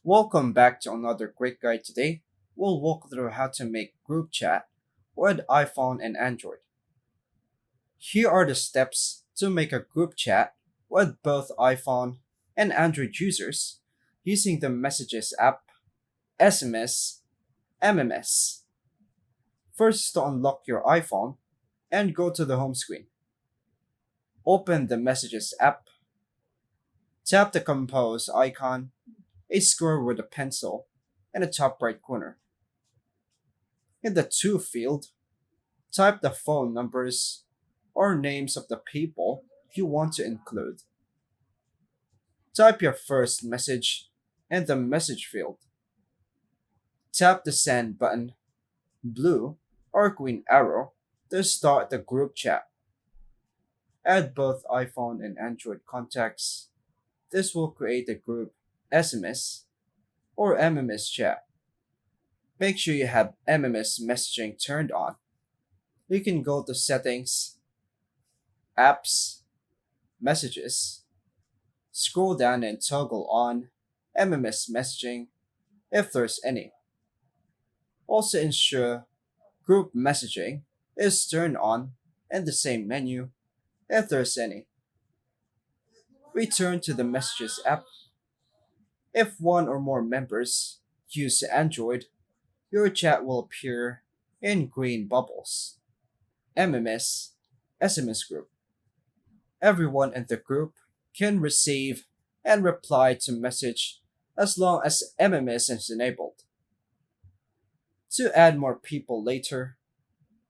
Welcome back to another quick guide today. We'll walk through how to make group chat with iPhone and Android. Here are the steps to make a group chat with both iPhone and Android users using the Messages app, SMS, MMS. First, to unlock your iPhone and go to the home screen. Open the Messages app, tap the Compose icon, a square with a pencil, in the top right corner. In the To field, type the phone numbers or names of the people you want to include. Type your first message in the message field. Tap the send button, blue or green arrow, to start the group chat. Add both iPhone and Android contacts. This will create a group SMS or MMS chat. Make sure you have MMS messaging turned on. You can go to Settings, Apps, Messages, scroll down and toggle on MMS messaging if there's any. Also ensure group messaging is turned on in the same menu if there's any. Return to the Messages app. If one or more members use Android, your chat will appear in green bubbles. MMS, SMS group. Everyone in the group can receive and reply to message as long as MMS is enabled. To add more people later,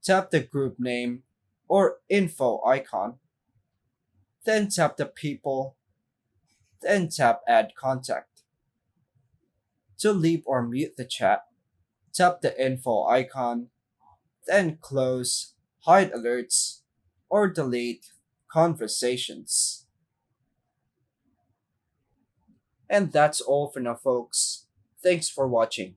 tap the group name or info icon, then tap the people, then tap add contact. To leave or mute the chat, tap the info icon, then close, hide alerts, or delete conversations. And that's all for now, folks. Thanks for watching.